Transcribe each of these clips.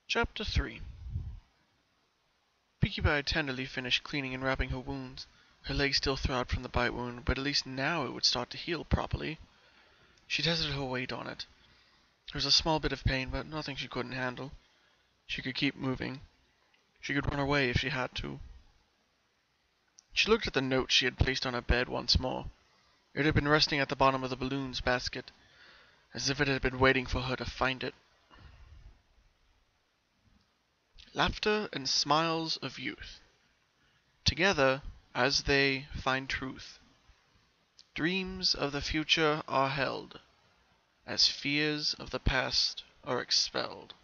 Chapter 3. Pinkie Pie tenderly finished cleaning and wrapping her wounds. Her leg still throbbed from the bite wound, but at least now it would start to heal properly. She tested her weight on it. There was a small bit of pain, but nothing she couldn't handle. She could keep moving. She could run away if she had to. She looked at the note she had placed on her bed once more. It had been resting at the bottom of the balloons basket, as if it had been waiting for her to find it. Laughter and smiles of youth, together as they find truth. Dreams of the future are held, as fears of the past are expelled.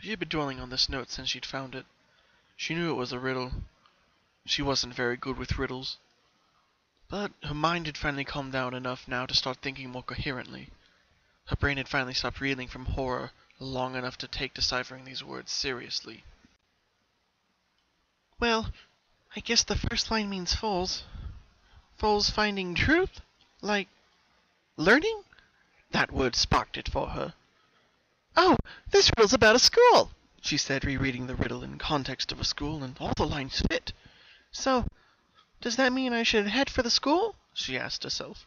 She had been dwelling on this note since she'd found it. She knew it was a riddle. She wasn't very good with riddles. But her mind had finally calmed down enough now to start thinking more coherently. Her brain had finally stopped reeling from horror long enough to take deciphering these words seriously. Well, I guess the first line means foals. Foals finding truth? Like, learning? That word sparked it for her. Oh, this riddle's about a school, she said, rereading the riddle in context of a school, and all the lines fit. So, does that mean I should head for the school? She asked herself.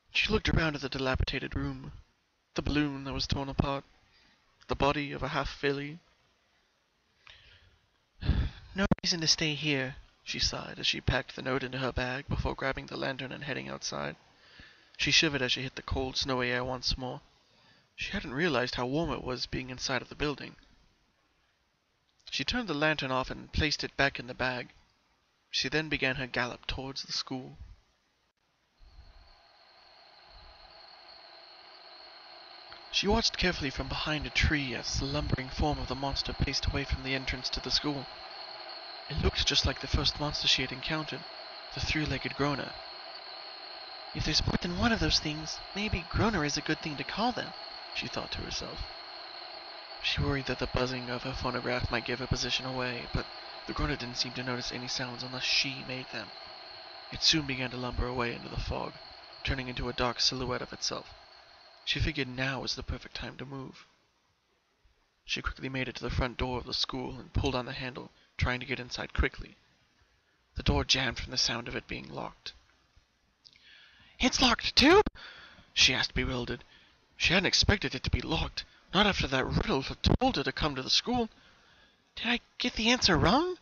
She looked around at the dilapidated room. The balloon that was torn apart. The body of a half-filly. No reason to stay here, she sighed as she packed the note into her bag before grabbing the lantern and heading outside. She shivered as she hit the cold, snowy air once more. She hadn't realized how warm it was being inside of the building. She turned the lantern off and placed it back in the bag. She then began her gallop towards the school. She watched carefully from behind a tree as the lumbering form of the monster paced away from the entrance to the school. It looked just like the first monster she had encountered, the three-legged Groner. If there's more than one of those things, maybe Groner is a good thing to call them, she thought to herself. She worried that the buzzing of her phonograph might give her position away, but the Groner didn't seem to notice any sounds unless she made them. It soon began to lumber away into the fog, turning into a dark silhouette of itself. She figured now was the perfect time to move. She quickly made it to the front door of the school and pulled on the handle, trying to get inside quickly. The door jammed from the sound of it being locked. It's locked too? She asked, bewildered. She hadn't expected it to be locked, not after that riddle had told her to come to the school. Did I get the answer wrong?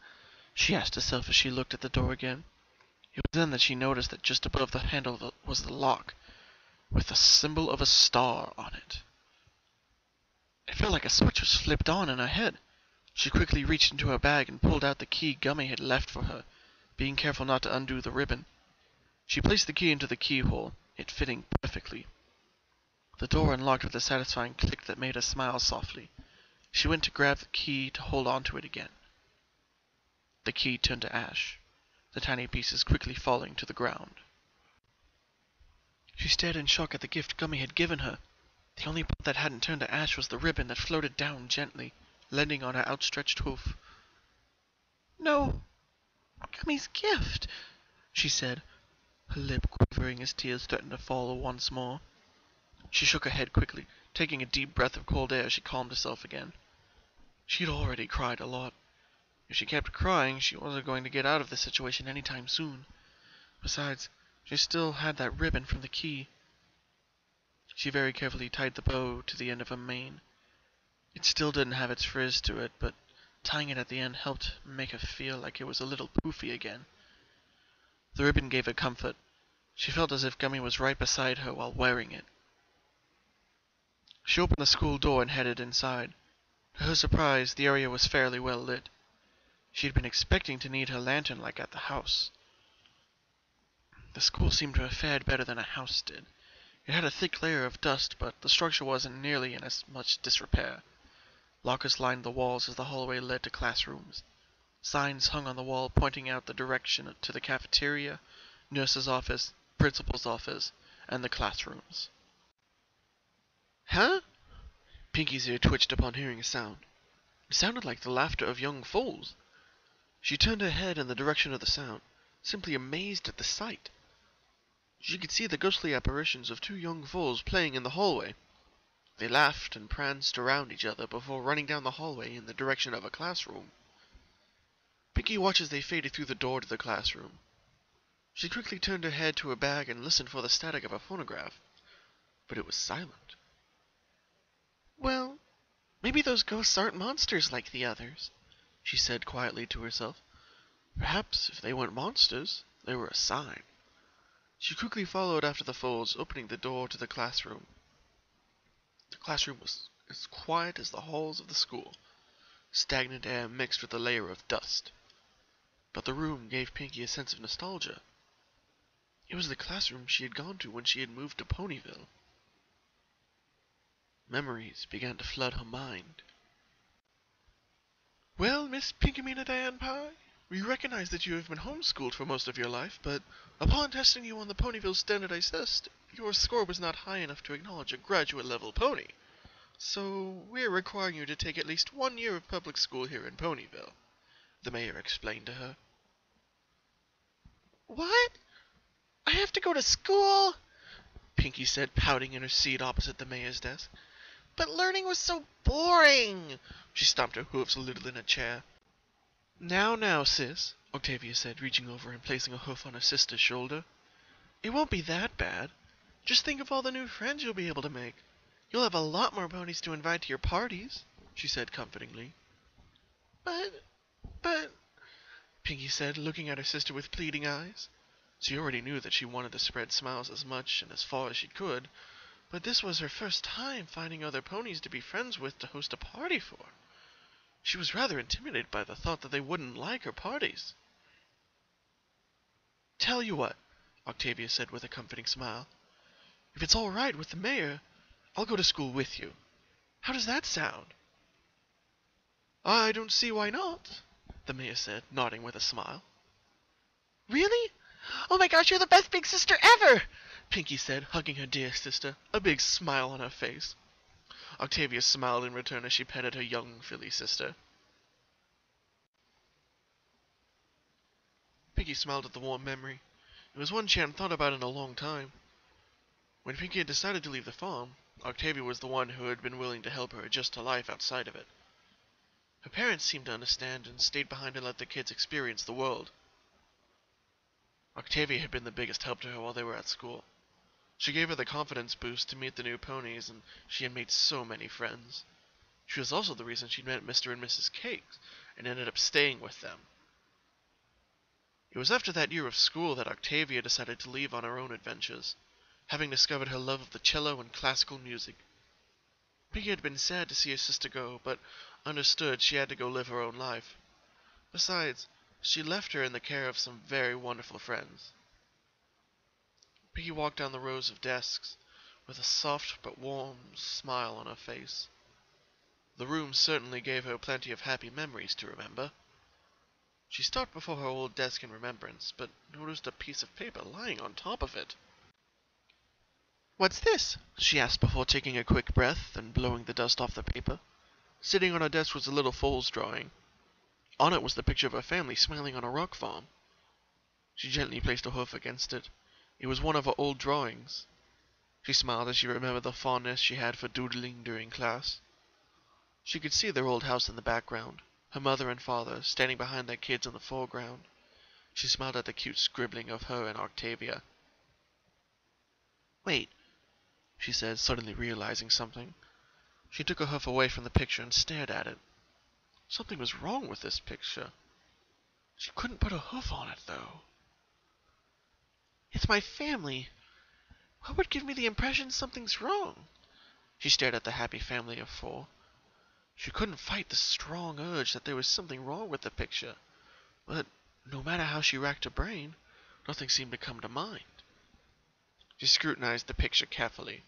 She asked herself as she looked at the door again. It was then that she noticed that just above the handle was the lock, with the symbol of a star on it. It felt like a switch was flipped on in her head. She quickly reached into her bag and pulled out the key Gummy had left for her, being careful not to undo the ribbon. She placed the key into the keyhole, it fitting perfectly. The door unlocked with a satisfying click that made her smile softly. She went to grab the key to hold onto it again. The key turned to ash, the tiny pieces quickly falling to the ground. She stared in shock at the gift Gummy had given her. The only part that hadn't turned to ash was the ribbon that floated down gently, landing on her outstretched hoof. No, Gummy's gift, she said, her lip quivering as tears threatened to fall once more. She shook her head quickly. Taking a deep breath of cold air, she calmed herself again. She'd already cried a lot. If she kept crying, she wasn't going to get out of this situation anytime soon. Besides, she still had that ribbon from the key. She very carefully tied the bow to the end of her mane. It still didn't have its frizz to it, but tying it at the end helped make her feel like it was a little poofy again. The ribbon gave her comfort. She felt as if Gummy was right beside her while wearing it. She opened the school door and headed inside. To her surprise, the area was fairly well lit. She had been expecting to need her lantern like at the house. The school seemed to have fared better than a house did. It had a thick layer of dust, but the structure wasn't nearly in as much disrepair. Lockers lined the walls as the hallway led to classrooms. Signs hung on the wall pointing out the direction to the cafeteria, nurse's office, principal's office, and the classrooms. Huh? Pinkie's ear twitched upon hearing a sound. It sounded like the laughter of young foals. She turned her head in the direction of the sound, simply amazed at the sight. She could see the ghostly apparitions of two young foals playing in the hallway. They laughed and pranced around each other before running down the hallway in the direction of a classroom. Pinkie watched as they faded through the door to the classroom. She quickly turned her head to her bag and listened for the static of a phonograph, but it was silent. "Well, maybe those ghosts aren't monsters like the others," she said quietly to herself. Perhaps if they weren't monsters, they were a sign. She quickly followed after the foals, opening the door to the classroom. The classroom was as quiet as the halls of the school, stagnant air mixed with a layer of dust. But the room gave Pinkie a sense of nostalgia. It was the classroom she had gone to when she had moved to Ponyville. Memories began to flood her mind. "Well, Miss Pinkamena Diane Pie, we recognize that you have been homeschooled for most of your life, but upon testing you on the Ponyville standardized test, your score was not high enough to acknowledge a graduate-level pony. So we're requiring you to take at least 1 year of public school here in Ponyville," the mayor explained to her. "What? I have to go to school?" Pinkie said, pouting in her seat opposite the mayor's desk. "But learning was so boring." She stomped her hoofs a little in a chair. Now, sis," Octavia said, reaching over and placing a hoof on her sister's shoulder. "It won't be that bad. Just think of all the new friends you'll be able to make. You'll have a lot more ponies to invite to your parties," she said comfortingly. But, Pinkie said, looking at her sister with pleading eyes. She already knew that she wanted to spread smiles as much and as far as she could, but this was her first time finding other ponies to be friends with to host a party for. She was rather intimidated by the thought that they wouldn't like her parties. "Tell you what," Octavia said with a comforting smile. "If it's all right with the mayor, I'll go to school with you. How does that sound?" "I don't see why not," the mayor said, nodding with a smile. "Really? Oh my gosh, you're the best big sister ever!" Pinkie said, hugging her dear sister, a big smile on her face. Octavia smiled in return as she petted her young filly sister. Pinkie smiled at the warm memory. It was one she hadn't thought about in a long time. When Pinkie had decided to leave the farm, Octavia was the one who had been willing to help her adjust to life outside of it. Her parents seemed to understand and stayed behind to let the kids experience the world. Octavia had been the biggest help to her while they were at school. She gave her the confidence boost to meet the new ponies, and she had made so many friends. She was also the reason she'd met Mr. and Mrs. Cakes, and ended up staying with them. It was after that year of school that Octavia decided to leave on her own adventures, having discovered her love of the cello and classical music. Pinkie had been sad to see her sister go, but understood she had to go live her own life. Besides, she left her in the care of some very wonderful friends. Pinkie walked down the rows of desks, with a soft but warm smile on her face. The room certainly gave her plenty of happy memories to remember. She stopped before her old desk in remembrance, but noticed a piece of paper lying on top of it. "What's this?" she asked before taking a quick breath and blowing the dust off the paper. Sitting on her desk was a little foal's drawing. On it was the picture of her family smiling on a rock farm. She gently placed a hoof against it. It was one of her old drawings. She smiled as she remembered the fondness she had for doodling during class. She could see their old house in the background, her mother and father standing behind their kids in the foreground. She smiled at the cute scribbling of her and Octavia. "Wait," she said, suddenly realizing something. She took her hoof away from the picture and stared at it. Something was wrong with this picture. She couldn't put a hoof on it, though. "It's my family. What would give me the impression something's wrong?" She stared at the happy family of 4. She couldn't fight the strong urge that there was something wrong with the picture, but no matter how she racked her brain, nothing seemed to come to mind. She scrutinized the picture carefully.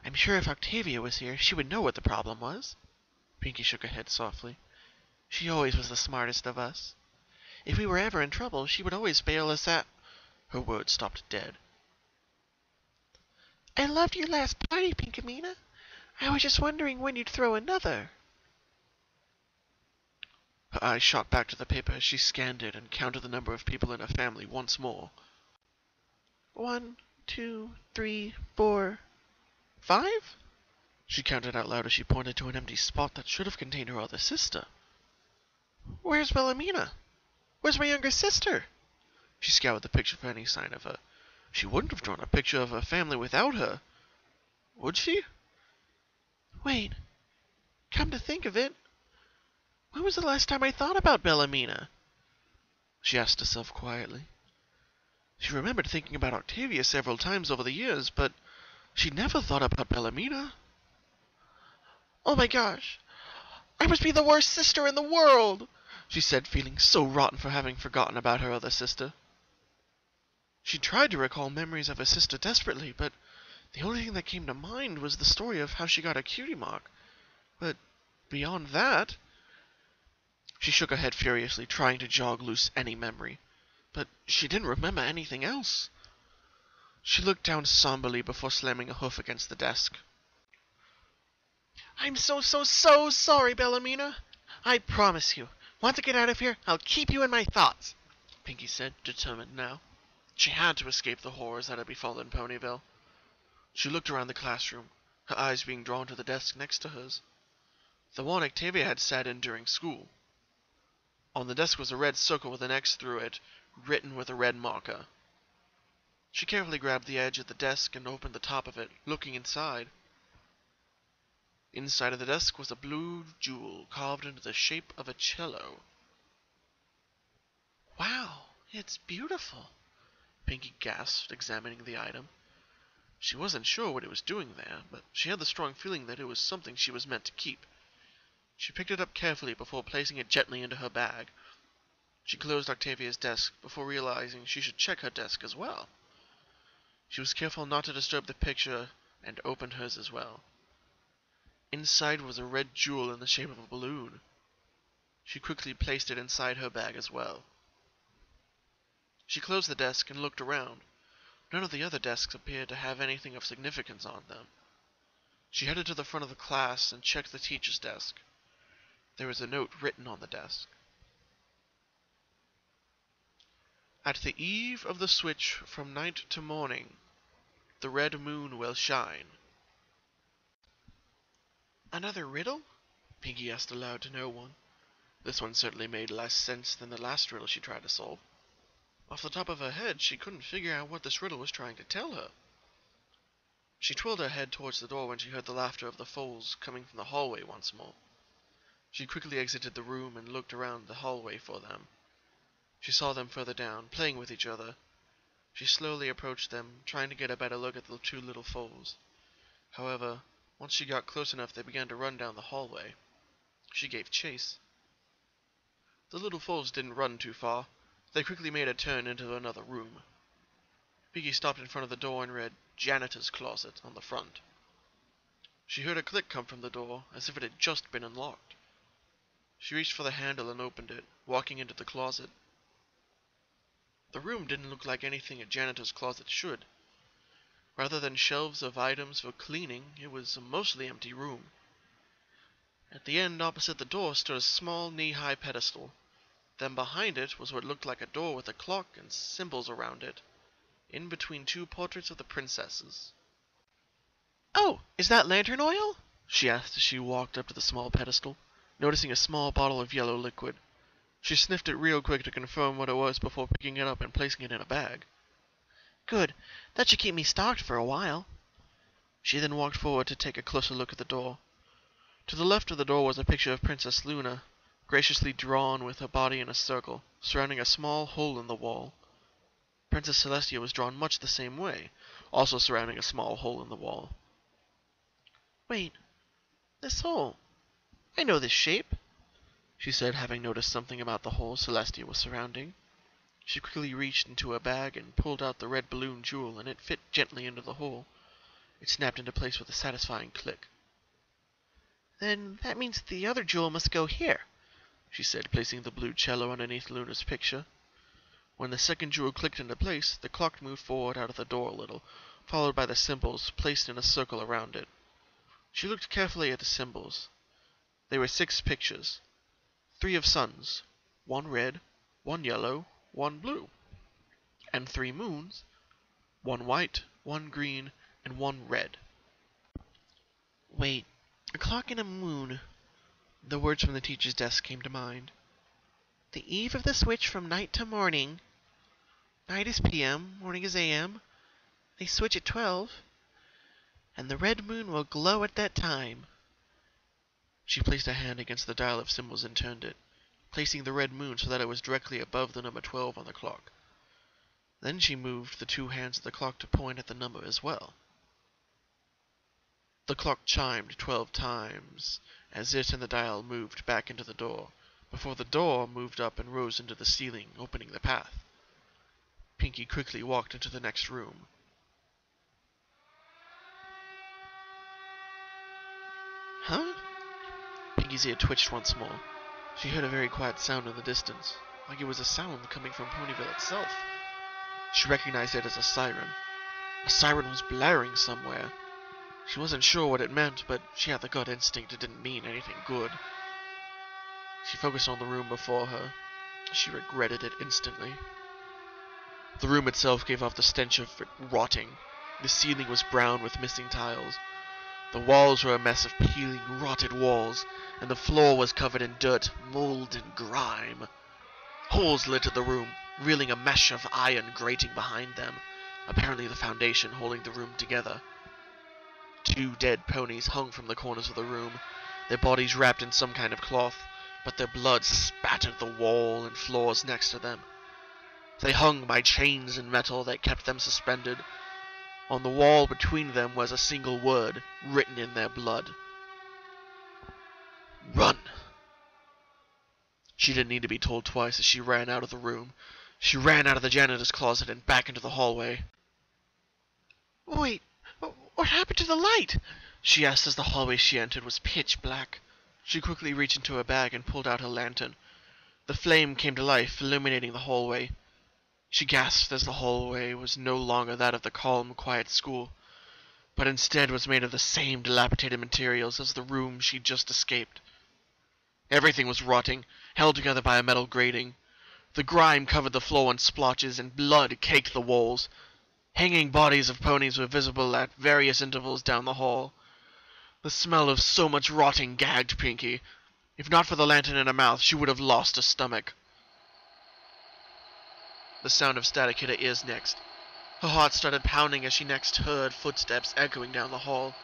"I'm sure if Octavia was here, she would know what the problem was." Pinkie shook her head softly. "She always was the smartest of us. If we were ever in trouble, she would always bail us out." Her words stopped dead. "I loved your last party, Pinkamena. I was just wondering when you'd throw another." Her eyes shot back to the paper as she scanned it and counted the number of people in her family once more. 1, 2, 3, 4. 5? She counted out loud as she pointed to an empty spot that should have contained her other sister. Where's Wilhelmina? Where's my younger sister? She scoured the picture for any sign of her. She wouldn't have drawn a picture of her family without her. Would she? Wait. Come to think of it, when was the last time I thought about Wilhelmina? She asked herself quietly. She remembered thinking about Octavia several times over the years, but she'd never thought about Wilhelmina. Oh my gosh! I must be the worst sister in the world! She said, feeling so rotten for having forgotten about her other sister. She tried to recall memories of her sister desperately, but the only thing that came to mind was the story of how she got a cutie mark. But beyond that... She shook her head furiously, trying to jog loose any memory. But she didn't remember anything else. She looked down somberly before slamming a hoof against the desk. I'm so sorry, Wilhelmina. I promise you, once I get out of here, I'll keep you in my thoughts, Pinkie said, determined now. She had to escape the horrors that had befallen Ponyville. She looked around the classroom, her eyes being drawn to the desk next to hers. The one Octavia had sat in during school. On the desk was a red circle with an X through it, written with a red marker. She carefully grabbed the edge of the desk and opened the top of it, looking inside. Inside of the desk was a blue jewel carved into the shape of a cello. Wow, it's beautiful, Pinkie gasped, examining the item. She wasn't sure what it was doing there, but she had the strong feeling that it was something she was meant to keep. She picked it up carefully before placing it gently into her bag. She closed Octavia's desk before realizing she should check her desk as well. She was careful not to disturb the picture and opened hers as well. Inside was a red jewel in the shape of a balloon. She quickly placed it inside her bag as well. She closed the desk and looked around. None of the other desks appeared to have anything of significance on them. She headed to the front of the class and checked the teacher's desk. There was a note written on the desk. At the eve of the switch from night to morning, the red moon will shine. Another riddle? Pinkie asked aloud to no one. This one certainly made less sense than the last riddle she tried to solve. Off the top of her head, she couldn't figure out what this riddle was trying to tell her. She twirled her head towards the door when she heard the laughter of the foals coming from the hallway once more. She quickly exited the room and looked around the hallway for them. She saw them further down, playing with each other. She slowly approached them, trying to get a better look at the two little foals. However, once she got close enough, they began to run down the hallway. She gave chase. The little foals didn't run too far. They quickly made a turn into another room. Pinkie stopped in front of the door and read "Janitor's Closet" on the front. She heard a click come from the door, as if it had just been unlocked. She reached for the handle and opened it, walking into the closet. The room didn't look like anything a janitor's closet should. Rather than shelves of items for cleaning, it was a mostly empty room. At the end opposite the door stood a small knee-high pedestal. Then behind it was what looked like a door with a clock and symbols around it, in between two portraits of the princesses. "Oh, is that lantern oil?" she asked as she walked up to the small pedestal, noticing a small bottle of yellow liquid. She sniffed it real quick to confirm what it was before picking it up and placing it in a bag. "Good. That should keep me stocked for a while." She then walked forward to take a closer look at the door. To the left of the door was a picture of Princess Luna, graciously drawn with her body in a circle, surrounding a small hole in the wall. Princess Celestia was drawn much the same way, also surrounding a small hole in the wall. "Wait, this hole. I know this shape," she said, having noticed something about the hole Celestia was surrounding. She quickly reached into a bag and pulled out the red balloon jewel, and it fit gently into the hole. It snapped into place with a satisfying click. "Then that means the other jewel must go here," she said, placing the blue cello underneath Luna's picture. When the second jewel clicked into place, the clock moved forward out of the door a little, followed by the symbols placed in a circle around it. She looked carefully at the symbols. They were 6 pictures. 3 of suns, 1 red, 1 yellow, 1 blue, and 3 moons, 1 white, 1 green, and 1 red. Wait, a clock and a moon. The words from the teacher's desk came to mind. The eve of the switch from night to morning. Night is PM, morning is AM. They switch at 12. And the red moon will glow at that time. She placed a hand against the dial of symbols and turned it, placing the red moon so that it was directly above the number 12 on the clock. Then she moved the two hands of the clock to point at the number as well. The clock chimed 12 times as it and the dial moved back into the door, before the door moved up and rose into the ceiling, opening the path. Pinkie quickly walked into the next room. Huh? Pinkie's ear twitched once more. She heard a very quiet sound in the distance, like it was a sound coming from Ponyville itself. She recognized it as a siren. A siren was blaring somewhere. She wasn't sure what it meant, but she had the gut instinct it didn't mean anything good. She focused on the room before her. She regretted it instantly. The room itself gave off the stench of it rotting. The ceiling was brown with missing tiles. The walls were a mess of peeling, rotted walls, and the floor was covered in dirt, mold, and grime. Holes littered the room, revealing a mesh of iron grating behind them, apparently the foundation holding the room together. 2 dead ponies hung from the corners of the room, their bodies wrapped in some kind of cloth, but their blood spattered the wall and floors next to them. They hung by chains and metal that kept them suspended. On the wall between them was a single word, written in their blood. Run! She didn't need to be told twice as she ran out of the room. She ran out of the janitor's closet and back into the hallway. Wait, what happened to the light? She asked as the hallway she entered was pitch black. She quickly reached into her bag and pulled out her lantern. The flame came to life, illuminating the hallway. She gasped as the hallway was no longer that of the calm, quiet school, but instead was made of the same dilapidated materials as the room she'd just escaped. Everything was rotting, held together by a metal grating. The grime covered the floor in splotches, and blood caked the walls. Hanging bodies of ponies were visible at various intervals down the hall. The smell of so much rotting gagged Pinkie. If not for the lantern in her mouth, she would have lost her stomach. The sound of static hit her ears next. Her heart started pounding as she next heard footsteps echoing down the hall.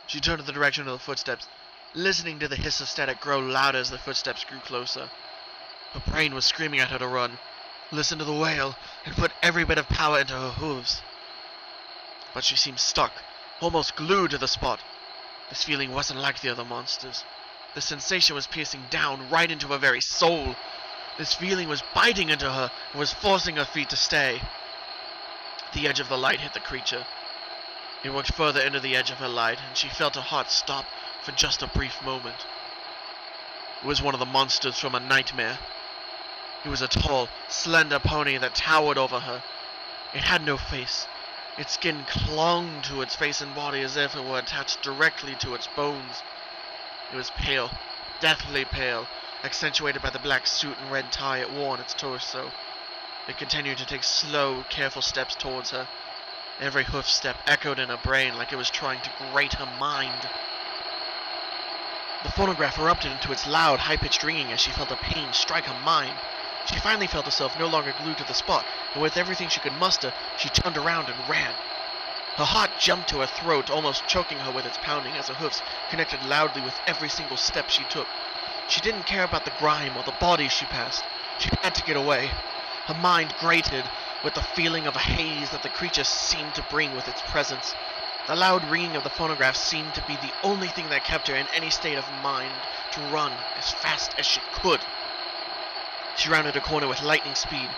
She turned in the direction of the footsteps, listening to the hiss of static grow louder as the footsteps grew closer. Her brain was screaming at her to run, listen to the wail, and put every bit of power into her hooves. But she seemed stuck, almost glued to the spot. This feeling wasn't like the other monsters. The sensation was piercing down right into her very soul. This feeling was biting into her and was forcing her feet to stay. The edge of the light hit the creature. It worked further into the edge of her light, and she felt her heart stop for just a brief moment. It was one of the monsters from a nightmare. It was a tall, slender pony that towered over her. It had no face. Its skin clung to its face and body as if it were attached directly to its bones. It was pale, deathly pale, accentuated by the black suit and red tie it wore on its torso. It continued to take slow, careful steps towards her. Every hoof step echoed in her brain like it was trying to grate her mind. The phonograph erupted into its loud, high-pitched ringing as she felt a pain strike her mind. She finally felt herself no longer glued to the spot, and with everything she could muster, she turned around and ran. Her heart jumped to her throat, almost choking her with its pounding as her hoofs connected loudly with every single step she took. She didn't care about the grime or the bodies she passed. She had to get away. Her mind grated with the feeling of a haze that the creature seemed to bring with its presence. The loud ringing of the phonograph seemed to be the only thing that kept her in any state of mind to run as fast as she could. She rounded a corner with lightning speed.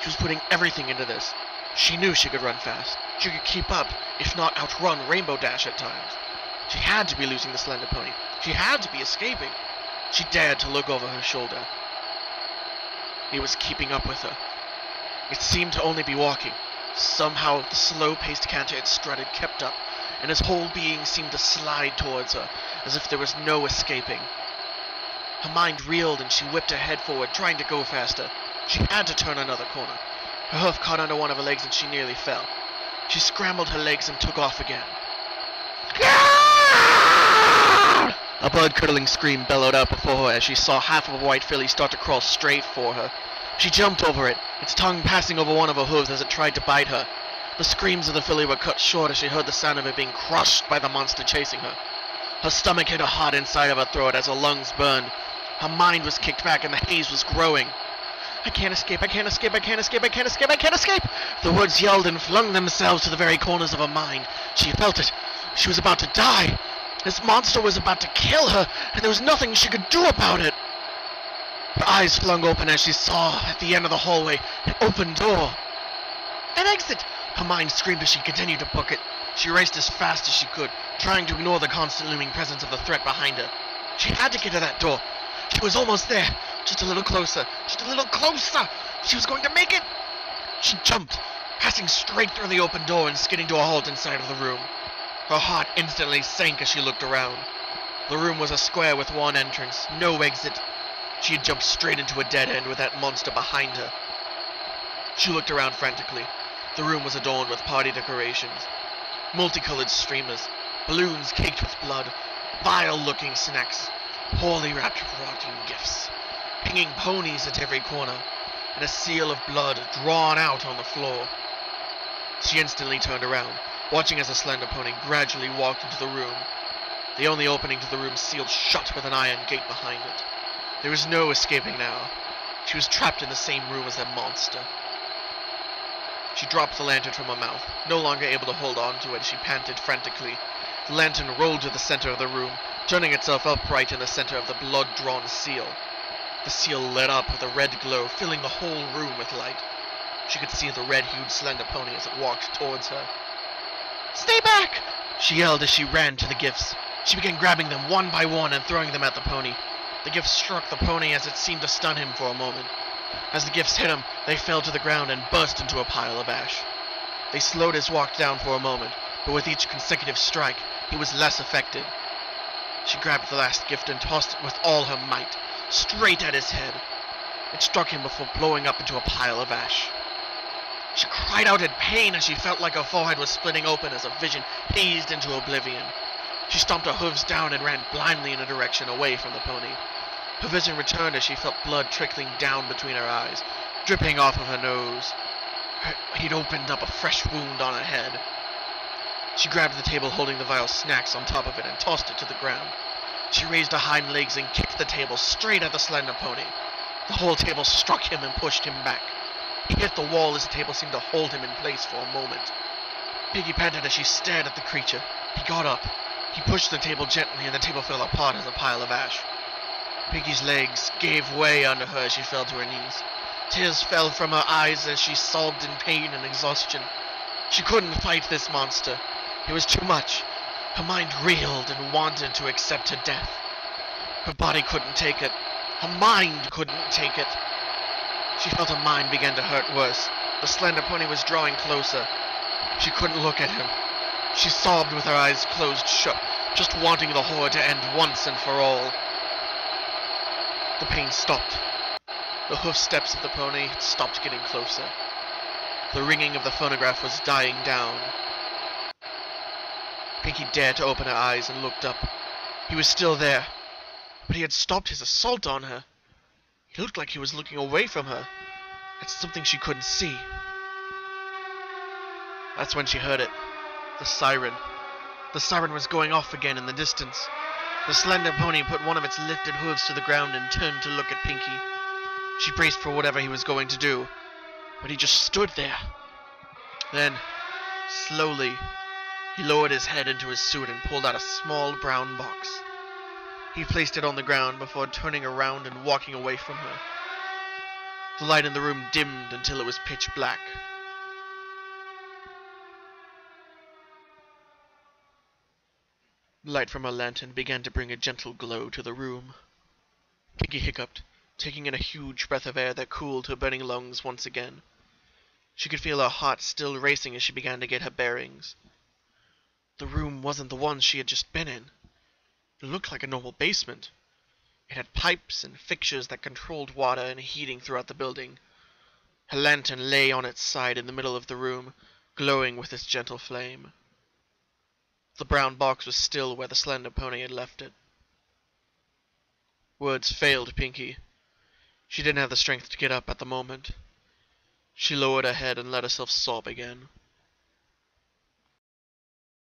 She was putting everything into this. She knew she could run fast. She could keep up, if not outrun Rainbow Dash at times. She had to be losing the slender pony. She had to be escaping. She dared to look over her shoulder. It was keeping up with her. It seemed to only be walking. Somehow the slow-paced canter it strutted kept up, and his whole being seemed to slide towards her, as if there was no escaping. Her mind reeled and she whipped her head forward, trying to go faster. She had to turn another corner. Her hoof caught under one of her legs and she nearly fell. She scrambled her legs and took off again. A blood-curdling scream bellowed out before her as she saw half of a white filly start to crawl straight for her. She jumped over it, its tongue passing over one of her hooves as it tried to bite her. The screams of the filly were cut short as she heard the sound of it being crushed by the monster chasing her. Her stomach hit her hard inside of her throat as her lungs burned. Her mind was kicked back and the haze was growing. I can't escape, I can't escape, I can't escape, I can't escape, I can't escape! The words yelled and flung themselves to the very corners of her mind. She felt it. She was about to die. This monster was about to kill her, and there was nothing she could do about it. Her eyes flung open as she saw, at the end of the hallway, an open door. An exit! Her mind screamed as she continued to book it. She raced as fast as she could, trying to ignore the constant looming presence of the threat behind her. She had to get to that door. She was almost there. Just a little closer. Just a little closer. She was going to make it. She jumped, passing straight through the open door and skidding to a halt inside of the room. Her heart instantly sank as she looked around. The room was a square with one entrance, no exit. She had jumped straight into a dead end with that monster behind her. She looked around frantically. The room was adorned with party decorations. Multicolored streamers, balloons caked with blood, vile-looking snacks, poorly wrapped rotting gifts, hanging ponies at every corner, and a seal of blood drawn out on the floor. She instantly turned around, watching as a slender pony gradually walked into the room. The only opening to the room sealed shut with an iron gate behind it. There was no escaping now. She was trapped in the same room as that monster. She dropped the lantern from her mouth, no longer able to hold on to it as she panted frantically. The lantern rolled to the center of the room, turning itself upright in the center of the blood-drawn seal. The seal lit up with a red glow, filling the whole room with light. She could see the red-hued slender pony as it walked towards her. "Stay back!" she yelled as she ran to the gifts. She began grabbing them one by one and throwing them at the pony. The gifts struck the pony as it seemed to stun him for a moment. As the gifts hit him, they fell to the ground and burst into a pile of ash. They slowed his walk down for a moment, but with each consecutive strike, he was less affected. She grabbed the last gift and tossed it with all her might, straight at his head. It struck him before blowing up into a pile of ash. She cried out in pain as she felt like her forehead was splitting open as a vision hazed into oblivion. She stomped her hooves down and ran blindly in a direction away from the pony. Her vision returned as she felt blood trickling down between her eyes, dripping off of her nose. He'd opened up a fresh wound on her head. She grabbed the table holding the vile snacks on top of it and tossed it to the ground. She raised her hind legs and kicked the table straight at the slender pony. The whole table struck him and pushed him back. He hit the wall as the table seemed to hold him in place for a moment. Pinkie panted as she stared at the creature. He got up. He pushed the table gently and the table fell apart as a pile of ash. Pinkie's legs gave way under her as she fell to her knees. Tears fell from her eyes as she sobbed in pain and exhaustion. She couldn't fight this monster. It was too much. Her mind reeled and wanted to accept her death. Her body couldn't take it. Her mind couldn't take it. She felt her mind began to hurt worse. The slender pony was drawing closer. She couldn't look at him. She sobbed with her eyes closed shut, just wanting the horror to end once and for all. The pain stopped. The hoof steps of the pony had stopped getting closer. The ringing of the phonograph was dying down. Pinkie dared to open her eyes and looked up. He was still there, but he had stopped his assault on her. He looked like he was looking away from her, at something she couldn't see. That's when she heard it. The siren. The siren was going off again in the distance. The slender pony put one of its lifted hooves to the ground and turned to look at Pinkie. She braced for whatever he was going to do, but he just stood there. Then, slowly, he lowered his head into his suit and pulled out a small brown box. He placed it on the ground before turning around and walking away from her. The light in the room dimmed until it was pitch black. The light from her lantern began to bring a gentle glow to the room. Pinkie hiccuped, taking in a huge breath of air that cooled her burning lungs once again. She could feel her heart still racing as she began to get her bearings. The room wasn't the one she had just been in. It looked like a normal basement. It had pipes and fixtures that controlled water and heating throughout the building. Her lantern lay on its side in the middle of the room, glowing with its gentle flame. The brown box was still where the slender pony had left it. Words failed Pinkie. She didn't have the strength to get up at the moment. She lowered her head and let herself sob again.